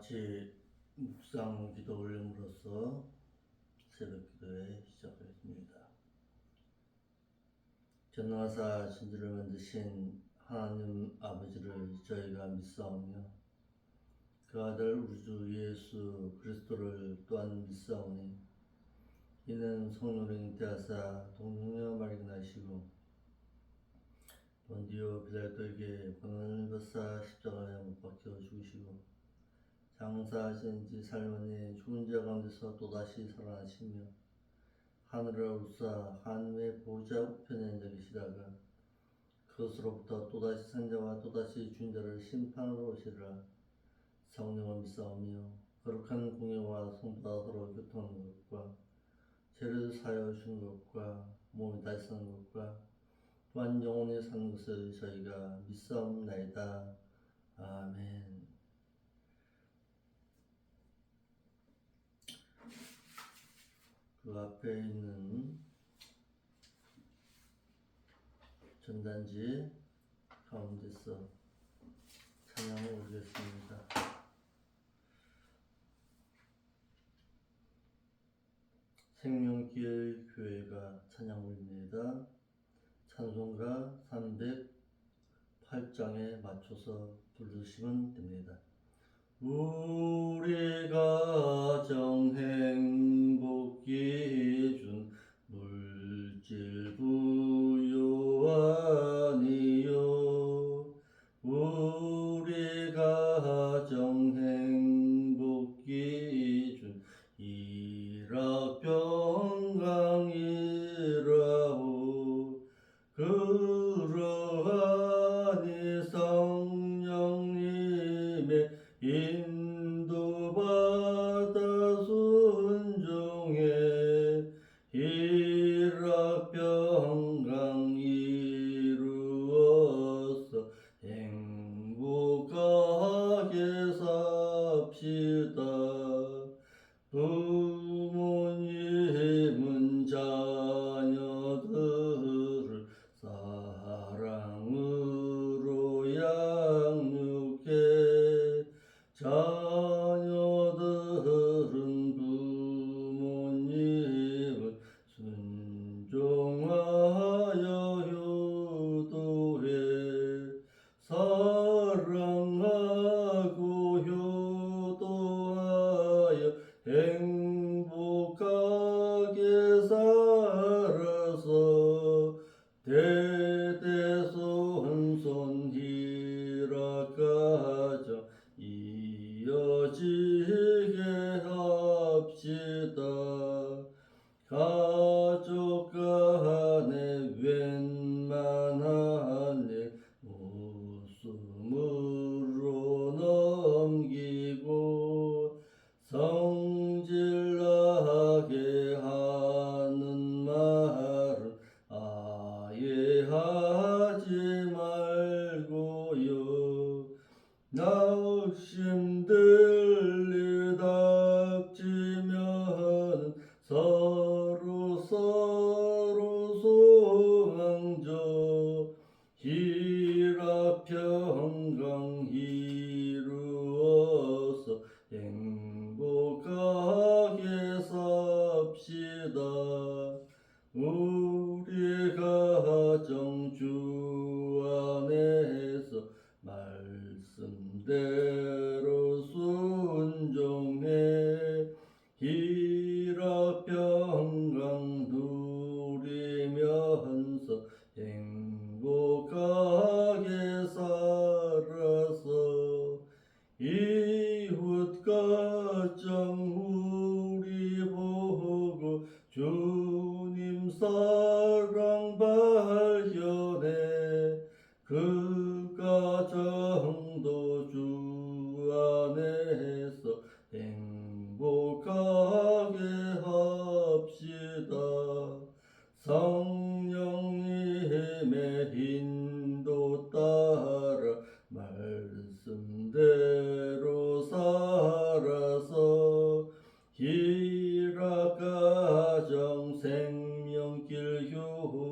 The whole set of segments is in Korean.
같이 묵상 기도 올림으로써 새벽 기도에 시작하겠습니다. 전능하사 천지를 만드신 하나님 아버지를 저희가 믿사오며 그 아들 우리 주 예수 그리스도를 또한 믿사오니 이는 성령으로 잉태하사 동정녀 마리아 나시고 본디오 빌라도에게 고난을 받사 십자가에 못 박혀 죽으시고 장사하신 지 살만이 죽은 자 가운데서 또다시 살아나시며 하늘을 우사 하나님의 보좌 우편에 앉아 계시다가 그것으로부터 또다시 산자와 또다시 죽은 자를 심판으로 오시리라. 성령을 믿사오며 거룩한 공예와 성도와 서로 교통하는 것과 죄를 사하여 주는 것과 몸이 다시 사는 것과 또한 영원히 사는 것을 저희가 믿사옵나이다. 아멘. 그 앞에 있는 전단지 가운데서 찬양을 올리겠습니다. 생명길 교회가 찬양 올립니다. 찬송가 308장에 맞춰서 부르시면 됩니다. 우리 가정 행복 기준 물질 부요 아니요 우리 가정 행복 기준 일학병강이라오 그러하니 성령님의 인도받아 순종해 일학병강 이루어서 행복하게 삽시다. 부모님은 자녀들을 사랑으로 양육해 자녀들은 부모님을 순종하여 효도해 사랑하고 효도하여 행복하게 살아서 대대손손 희락가정 이어지게 합시다. 가족 간에 웬만한 일 웃음으로 넘기고 성질나게 하는 말은 아예 하지 말고요. 낙심들이 닥치면 서로 소망져 희락평강 이루어서 행복하게 삽시다. 우리 가정 주 안에서 말씀대로 순종해 희락평강 누리면서 행복하게 살아서 이웃 가정 우리 보고 주님 사랑 발견해 그 가정도 주 안에서 행복하게 합시다. 성령님의 인도 따라 말씀대로 살아서 희락가정 생명길 교회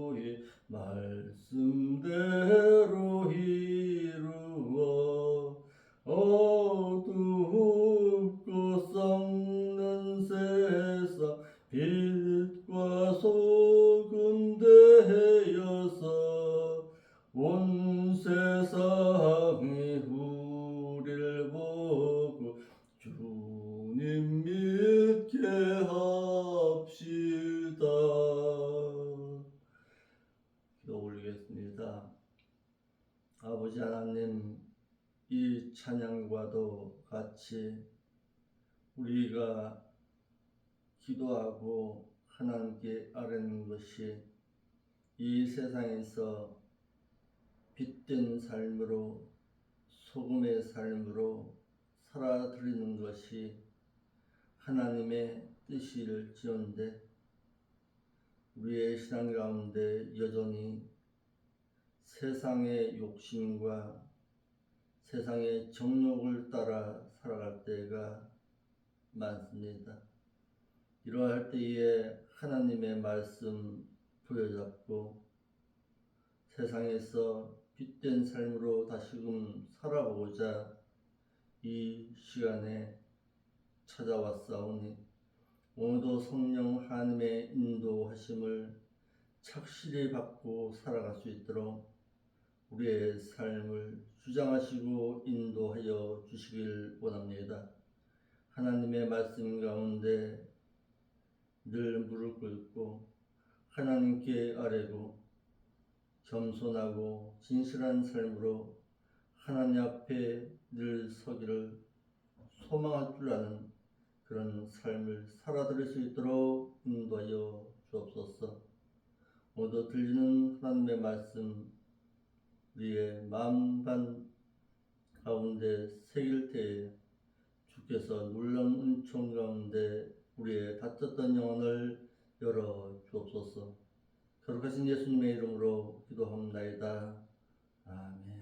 주님 믿게 합시다. 기도 올리겠습니다. 아버지 하나님, 이 찬양과도 같이 우리가 기도하고 하나님께 아뢰는 것이 이 세상에서 빛된 삶으로 소금의 삶으로 살아드리는 것이 하나님의 뜻일지언데 우리의 신앙 가운데 여전히 세상의 욕심과 세상의 정욕을 따라 살아갈 때가 많습니다. 이러할 때에 하나님의 말씀 부여잡고 세상에서 빛된 삶으로 다시금 살아보고자 이 시간에 찾아왔사오니 오늘도 성령 하나님의 인도하심을 착실히 받고 살아갈 수 있도록 우리의 삶을 주장하시고 인도하여 주시길 원합니다. 하나님의 말씀 가운데 늘 무릎 꿇고 하나님께 아뢰고 겸손하고 진실한 삶으로 하나님 앞에 늘 서기를 소망할 줄 아는 그런 삶을 살아드릴 수 있도록 인도하여 주옵소서. 오늘도 들리는 하나님의 말씀 우리의 마음 가운데 새길 때에 주께서 놀라운 은총 가운데 우리의 닫혔던 영혼을 열어 주옵소서. 거룩하신 예수님의 이름으로 기도합나이다. 아멘.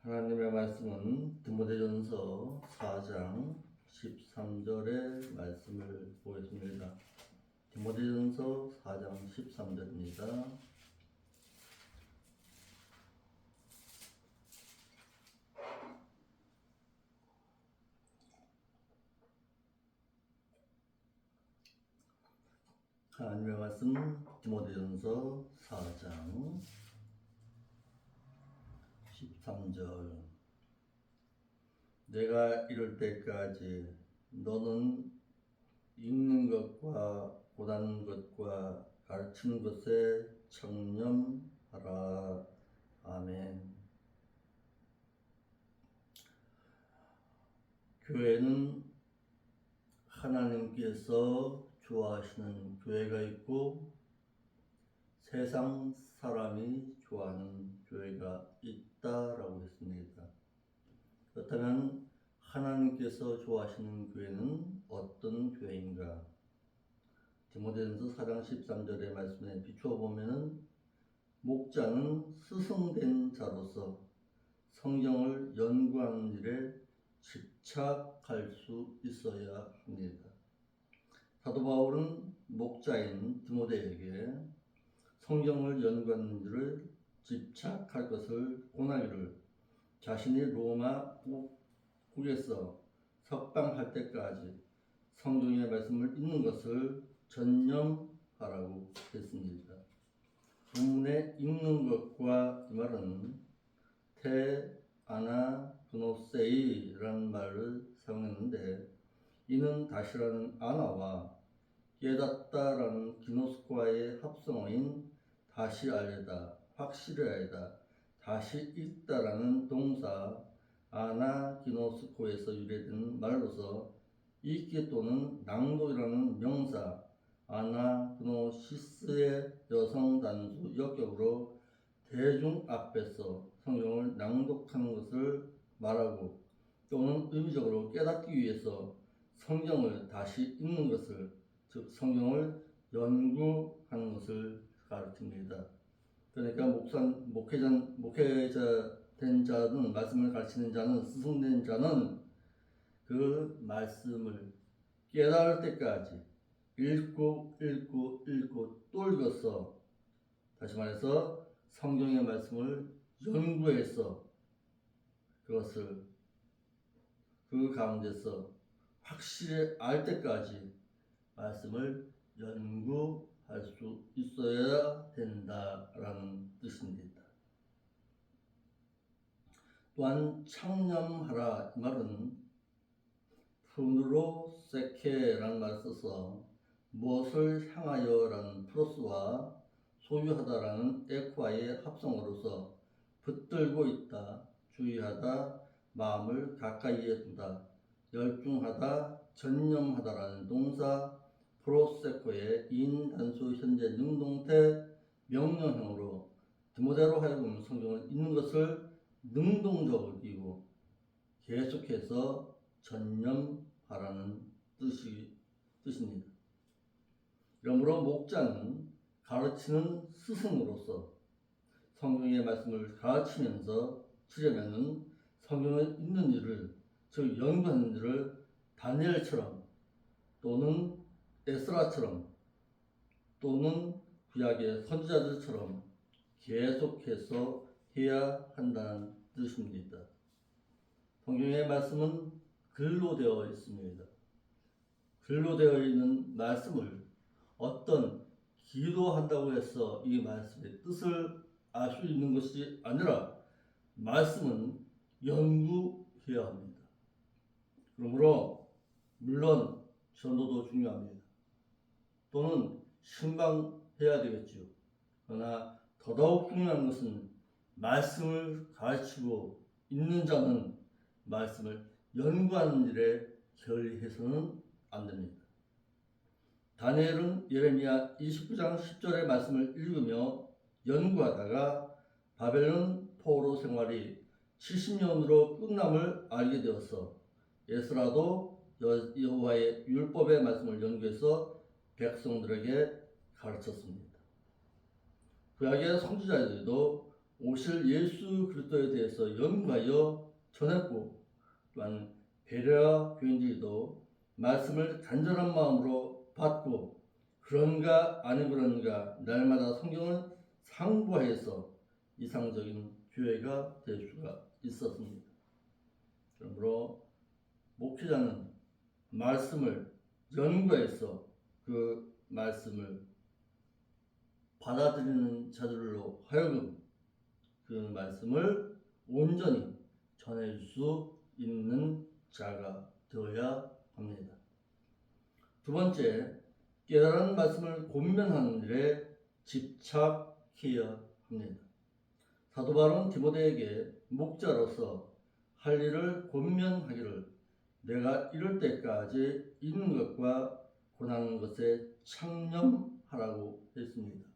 하나님의 말씀은 디모데전서 4장 13절의 말씀을 보겠습니다. 디모데전서 4장 13절입니다. 하나님의 말씀 디모데전서 4장 13절 내가 이럴 때까지 너는 읽는 것과 보다는 것과 가르치는 것에 청렴하라. 아멘. 교회는 하나님께서 좋아하시는 교회가 있고 세상 사람이 좋아하는 교회가 있다라고 했습니다. 그렇다면 하나님께서 좋아하시는 교회는 어떤 교회인가? 디모데전서 4장 13절의 말씀에 비추어 보면은 목자는 스승된 자로서 성경을 연구하는 일에 집착할 수 있어야 합니다. 사도 바울은 목자인 디모데에게 성경을 연구하는 일을 집착할 것을 권하기를 자신이 로마 국에서 석방할 때까지 성경의 말씀을 읽는 것을 전념하라고 했습니다. 본문에 읽는 것과 이 말은 아나그노세이라는 말을 사용했는데 이는 다시라는 아나와 깨닫다라는 기노스코아의 합성어인 다시 알려다, 확실히 알다, 다시 읽다라는 동사 아나기노스코에서 유래된 말로서 읽기 또는 낭독이라는 명사 아나그노시스의 여성 단수 역격으로 대중 앞에서 성경을 낭독하는 것을 말하고 또는 의미적으로 깨닫기 위해서 성경을 다시 읽는 것을 즉 성경을 연구하는 것을 가르칩니다. 그러니까 목회자 된 자는 말씀을 가르치는 자는 스승된 자는 그 말씀을 깨달을 때까지 읽고 또 읽어서 다시 말해서 성경의 말씀을 연구해서 그것을 그 가운데서 확실히 알 때까지 말씀을 연구할 수 있어야 된다라는 뜻입니다. 또한 청렴하라 이 말은 푸누로 세케라는 말을 써서 무엇을 향하여라는 프로스와 소유하다라는 에코와의 합성어로서 붙들고 있다, 주의하다, 마음을 가까이에 두다, 열중하다, 전념하다라는 동사 프로세코의 인단수 현재 능동태 명령형으로 디모데로 하여금 성경을 읽는 것을 능동적으로 여기고 계속해서 전념하라는 뜻입니다. 그러므로 목자는 가르치는 스승으로서 성경의 말씀을 가르치면서 수려면은 성경을 읽는 일을, 즉 연구하는 일을 다니엘처럼 또는 에스라처럼 또는 구약의 선지자들처럼 계속해서 해야 한다는 뜻입니다. 성경의 말씀은 글로 되어 있습니다. 글로 되어 있는 말씀을 어떤 기도한다고 해서 이 말씀의 뜻을 알 수 있는 것이 아니라 말씀은 연구해야 합니다. 그러므로 물론 전도도 중요합니다. 또는 신방해야 되겠지요. 그러나 더더욱 중요한 것은 말씀을 가르치고 있는 자는 말씀을 연구하는 일에 게을리해서는 안 됩니다. 다니엘은 예레미야 29장 10절의 말씀을 읽으며 연구하다가 바벨론 포로 생활이 70년으로 끝남을 알게 되었어. 에스라도 여호와의 율법의 말씀을 연구해서 백성들에게 가르쳤습니다. 구약의 선지자들도 오실 예수 그리스도에 대해서 연구하여 전했고, 또한 베레아 교인들도 말씀을 간절한 마음으로 받고 그런가 아니 그런가 날마다 성경을 상고해서 이상적인 교회가 될 수가 있었습니다. 그러므로 목회자는 말씀을 연구해서 그 말씀을 받아들이는 자들로 하여금 그 말씀을 온전히 전해줄 수 있는 자가 되어야 합니다. 두 번째, 깨달은 말씀을 권면하는 일에 집착해야 합니다. 사도 바울은 디모데에게 목자로서 할 일을 권면하기를 내가 이럴 때까지 있는 것과 고난하는 것에 창념하라고 했습니다.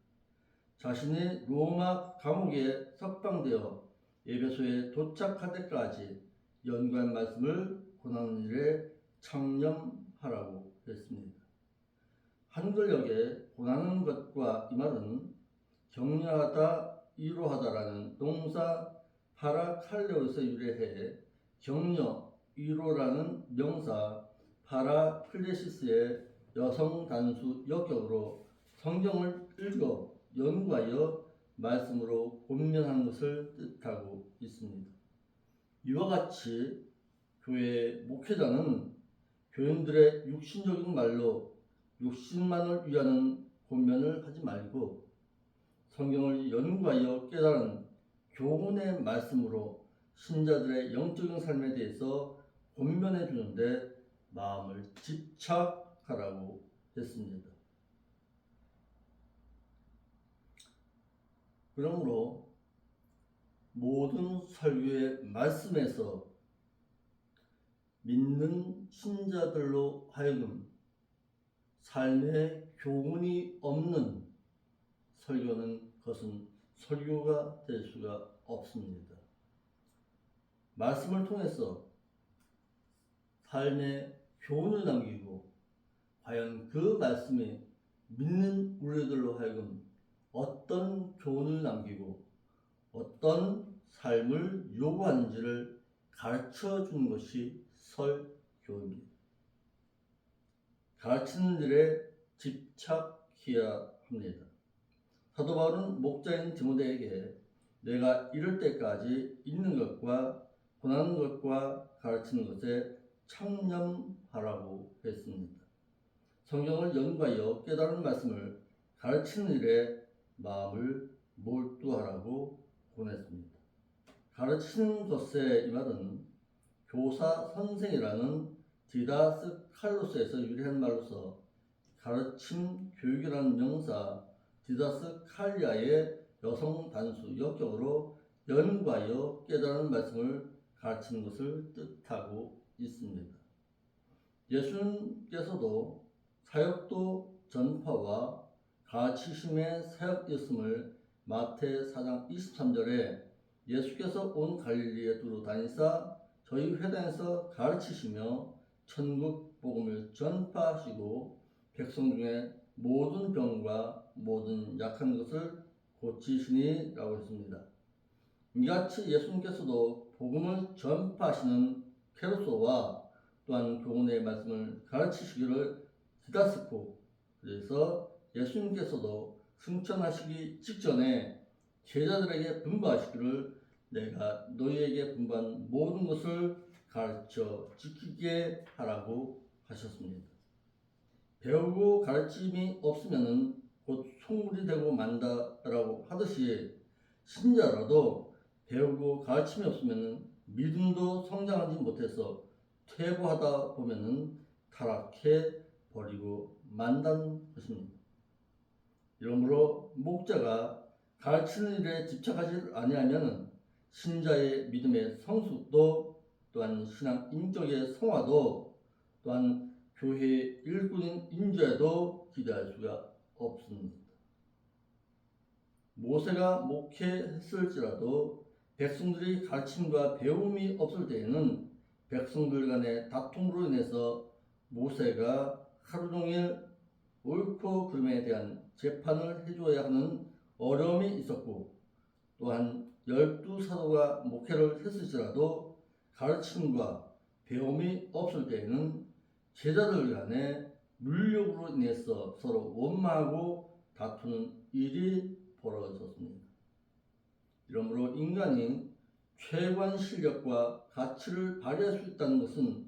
자신이 로마 감옥에 석방되어 에베소에 도착할 때까지 연구한 말씀을 고난하는 일에 창념하라고 했습니다. 한글역에 고난하는 것과 이 말은 격려하다, 위로하다라는 동사 파라칼레오에서 유래해 격려, 위로라는 명사 파라클레시스의 여성 단수 역격으로 성경을 읽어 연구하여 말씀으로 권면하는 것을 뜻하고 있습니다. 이와 같이 교회 목회자는 교인들의 육신적인 말로 육신만을 위하는 권면을 하지 말고 성경을 연구하여 깨달은 교훈의 말씀으로 신자들의 영적인 삶에 대해서 권면해 주는데 마음을 집착하라고 했습니다. 그러므로 모든 설교의 말씀에서 믿는 신자들로 하여금 삶의 교훈이 없는 설교는 그것은 설교가 될 수가 없습니다. 말씀을 통해서 삶의 교훈을 남기고 과연 그 말씀이 믿는 우리들로 하여금 어떤 교훈을 남기고 어떤 삶을 요구하는지를 가르쳐 주는 것이 설교입니다. 가르치는 일에 집착해야 합니다. 사도 바울은 목자인 디모데에게 내가 이럴 때까지 읽는 것과 권하는 것과 가르치는 것에 창념하라고 했습니다. 성경을 연구하여 깨달은 말씀을 가르치는 일에 마음을 몰두하라고 권했습니다. 가르치는 것에 이 말은 교사 선생이라는 디다스 칼로스에서 유래한 말로서 가르침, 교육이라는 명사 디다스 칼리아의 여성 단수 역격으로 연구하여 깨달은 말씀을 가르치는 것을 뜻하고 있습니다. 예수님께서도 사역도 전파와 가르치심의 사역이었음을 마태 4장 23절에 예수께서 온 갈릴리에 두루 다니사 저희 회당에서 가르치시며 천국 복음을 전파하시고 백성 중에 모든 병과 모든 약한 것을 고치시니 라고 했습니다. 이같이 예수님께서도 복음을 전파하시는 케르소와 또한 교훈의 말씀을 가르치시기를 디다스코, 그래서 예수님께서도 승천하시기 직전에 제자들에게 분부하시기를 내가 너희에게 분부한 모든 것을 가르쳐 지키게 하라고 하셨습니다. 배우고 가르침이 없으면 곧 속물이 되고 만다라고 하듯이 신자라도 배우고 가르침이 없으면 믿음도 성장하지 못해서 퇴보하다 보면 타락해 버리고 만다는 것입니다. 이러므로 목자가 가르치는 일에 집착하지 아니하면 신자의 믿음의 성숙도 또한 신앙 인격의 성화도 또한 교회의 일꾼인 인자에도 기대할 수가 없습니다. 모세가 목회했을지라도 백성들이 가르침과 배움이 없을 때에는 백성들 간의 다툼으로 인해서 모세가 하루 종일 옳고 그름에 대한 재판을 해줘야 하는 어려움이 있었고, 또한 12사도가 목회를 했을지라도 가르침과 배움이 없을 때에는 제자들 간에 물욕으로 인해서 서로 원망하고 다투는 일이 벌어졌습니다. 이러므로 인간이 최고한 실력과 가치를 발휘할 수 있다는 것은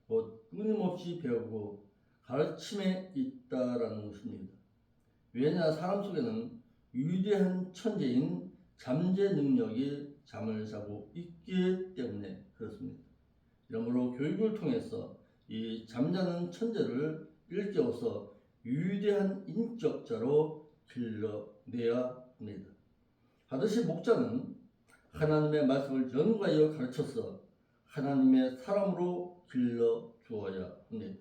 곧 끊임없이 배우고 가르침에 있다라는 것입니다. 왜냐, 사람 속에는 위대한 천재인 잠재 능력이 잠을 자고 있기 때문에 그렇습니다. 이러므로 교육을 통해서 이 잠자는 천재를 일깨워서 위대한 인격자로 길러내야 합니다. 하듯이 목자는 하나님의 말씀을 연구하여 가르쳐서 하나님의 사람으로 길러 주어야 합니다.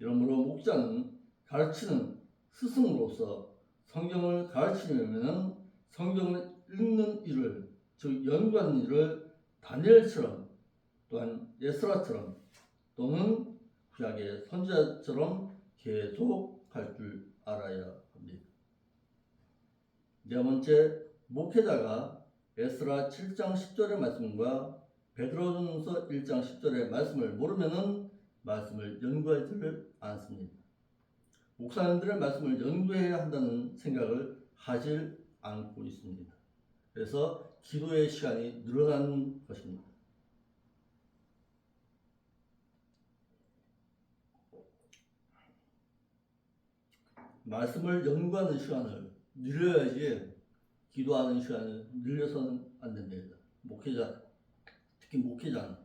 이러므로 목자는 가르치는 스승으로서 성경을 가르치려면 성경을 읽는 일을, 즉 연구하는 일을 다니엘처럼 또한 에스라처럼 또는 구약의 선지자처럼 계속 할 줄 알아야 합니다. 네 번째, 목회자가 에스라 7장 10절의 말씀과 베드로전서 1장 10절의 말씀을 모르면 말씀을 연구하지를 않습니다. 목사님들의 말씀을 연구해야 한다는 생각을 하질 않고 있습니다. 그래서 기도의 시간이 늘어난 것입니다. 말씀을 연구하는 시간을 늘려야지 기도하는 시간을 늘려서는 안 됩니다. 목회자, 특히 목회자는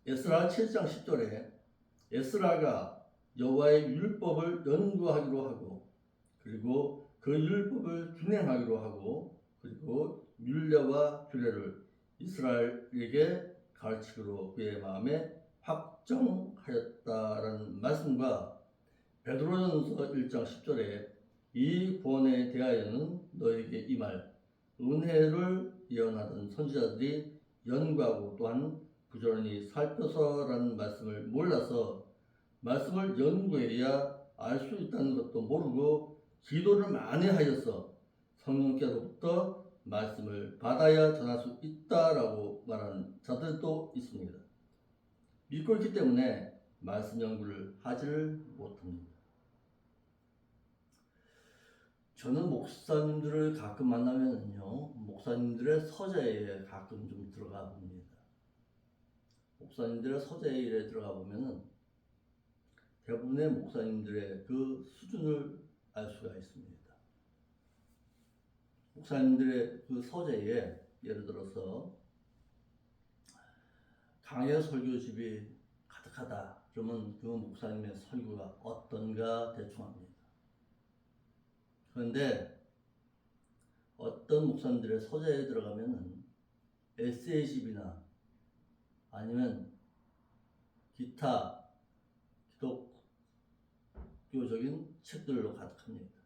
에스라 7장 10절에 에스라가 여호와의 율법을 연구하기로 하고 그리고 그 율법을 준행하기로 하고 그리고 율례와 규례를 이스라엘에게 가르치기로 그의 마음에 확정하였다라는 말씀과 베드로전서 1장 10절에 이 구원에 대하여는 너에게 이 말 은혜를 예언하던 선지자들이 연구하고 또한 부지런히 살펴서라는 말씀을 몰라서 말씀을 연구해야 알 수 있다는 것도 모르고 기도를 많이 하여서 성령께로부터 말씀을 받아야 전할 수 있다라고 말하는 자들도 있습니다. 믿고 있기 때문에 말씀 연구를 하지를 못합니다. 저는 목사님들을 가끔 만나면요, 목사님들의 서재에 가끔 좀 들어가 봅니다. 목사님들의 서재에 들어가 보면은 대부분의 목사님들의 그 수준을 알 수가 있습니다. 목사님들의 그 서재에 예를 들어서 강해 설교집이 가득하다. 그러면 그 목사님의 설교가 어떤가 대충 합니다. 그런데 어떤 목사님들의 서재에 들어가면은 에세이집이나 아니면 기타 기독교적인 책들로 가득합니다.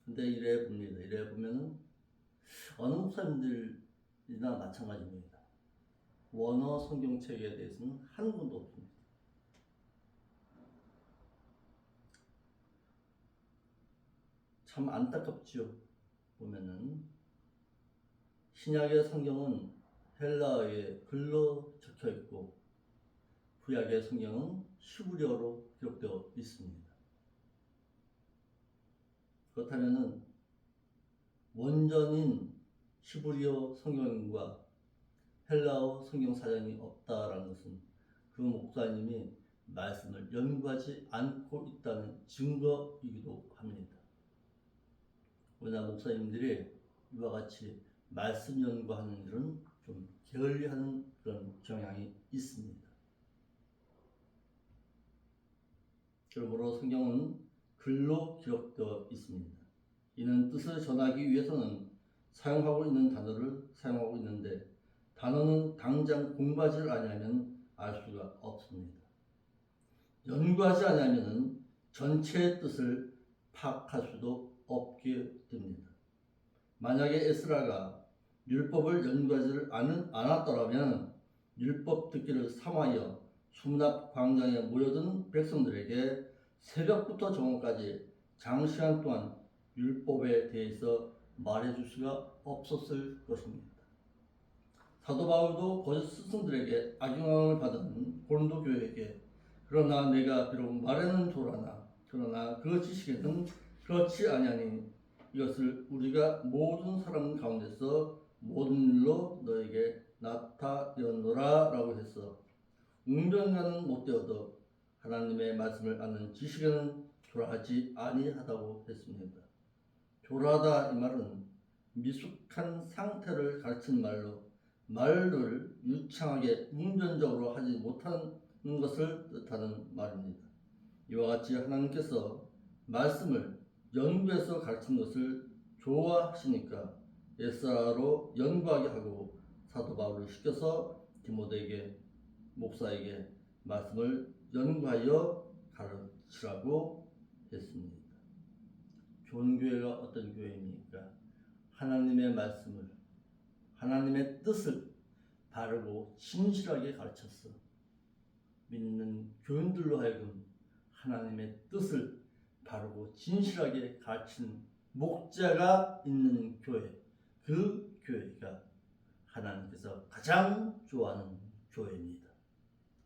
근데 이래 봅니다. 이래 보면은 어느 목사님들이나 마찬가지입니다. 원어 성경책에 대해서는 한 권도 없습니다. 참 안타깝지요. 보면은 신약의 성경은 헬라어의 글로 적혀 있고 구약의 성경은 히브리어로 기록되어 있습니다. 그렇다면은 원전인 히브리어 성경과 헬라어 성경 사전이 없다라는 것은 그 목사님이 말씀을 연구하지 않고 있다는 증거이기도 합니다. 우리나라 목사님들이 이와 같이 말씀 연구하는 일은 좀 게을리하는 그런 경향이 있습니다. 그러므로 성경은 글로 기록되어 있습니다. 이는 뜻을 전하기 위해서는 사용하고 있는 단어를 사용하고 있는데 단어는 당장 공부하지 아니하면 알 수가 없습니다. 연구하지 아니하면 전체의 뜻을 파악할 수도 없게 됩니다. 만약에 에스라가 율법을 연구하지 않았더라면 율법 듣기를 삼하여 수문앞 광장에 모여든 백성들에게 새벽부터 정오까지 장시간 동안 율법에 대해서 말해줄 수가 없었을 것입니다. 사도 바울도 거짓 스승들에게 악영향을 받은 고린도 교회에게 그러나 내가 비록 말에는 조라나 그러나 그 지식에는 그렇지 아니하니 이것을 우리가 모든 사람 가운데서 모든 일로 너에게 나타내었노라 라고 해서 웅변가는 못되어도 하나님의 말씀을 아는 지식에는 조라하지 아니하다고 했습니다. 조라하다 이 말은 미숙한 상태를 가르치는 말로 말을 유창하게 웅변적으로 하지 못하는 것을 뜻하는 말입니다. 이와 같이 하나님께서 말씀을 연구해서 가르치는 것을 좋아하시니까 에스라로 연구하게 하고 사도 바울을 시켜서 디모데에게 목사에게 말씀을 연구하여 가르치라고 했습니다. 좋은 교회가 어떤 교회입니까? 하나님의 말씀을 하나님의 뜻을 바르고 진실하게 가르쳤어. 믿는 교인들로 하여금 하나님의 뜻을 바르고 진실하게 가르치는 목자가 있는 교회, 그 교회가 하나님께서 가장 좋아하는 교회입니다.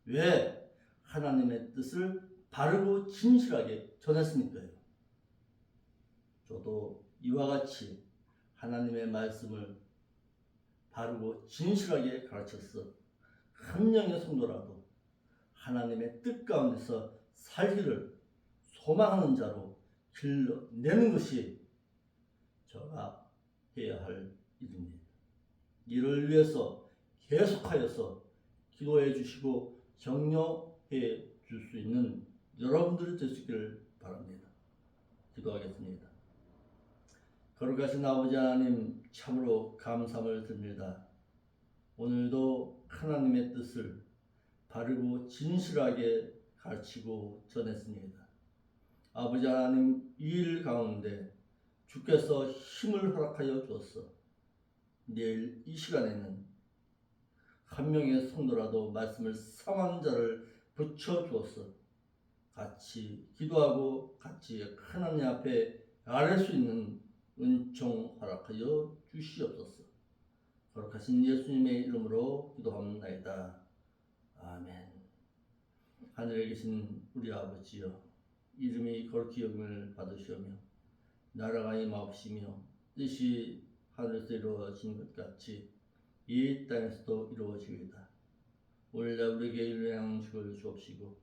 왜? 하나님의 뜻을 바르고 진실하게 전했으니까요. 저도 이와 같이 하나님의 말씀을 바르고 진실하게 가르쳐서 한 명의 성도라도 하나님의 뜻 가운데서 살기를 소망하는 자로 길러내는 것이 저가 해야 할 일입니다. 이를 위해서 계속하여서 기도해 주시고 격려해 줄 수 있는 여러분들이 되시기를 바랍니다. 기도하겠습니다. 거룩하신 아버지 하나님 참으로 감사함을 드립니다. 오늘도 하나님의 뜻을 바르고 진실하게 가르치고 전했습니다. 아버지 하나님 이 일 가운데 주께서 힘을 허락하여 주었어. 내일 이 시간에는 한 명의 성도라도 말씀을 삼한 자를 붙여 주었어. 같이 기도하고 같이 하나님 앞에 아뢰 수 있는 은총 허락하여 주시옵소서. 거룩하신 예수님의 이름으로 기도합니다. 아멘. 하늘에 계신 우리 아버지여, 이름이 거룩히 여김을 받으시오며 나라가 임하옵시며 뜻이 하늘에서 이루어진 것 같이 이 땅에서도 이루어지이다. 오늘날 우리에게 일용할 양식을 주옵시고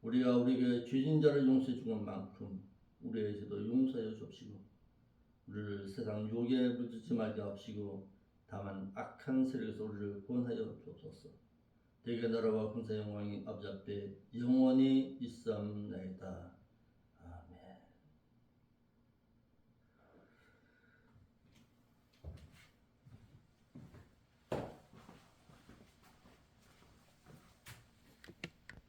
우리가 우리에게 죄진 자를 용서해 주는 만큼 우리의 죄도 용서하여 주옵시고 우리를 세상 유혹에 물들지 말게 하옵시고 다만 악한 세력에서 우리를 구원하여 주옵소서. 대개 나라와 군사 영광이 아버지 앞에 영원히 있사옵나이다.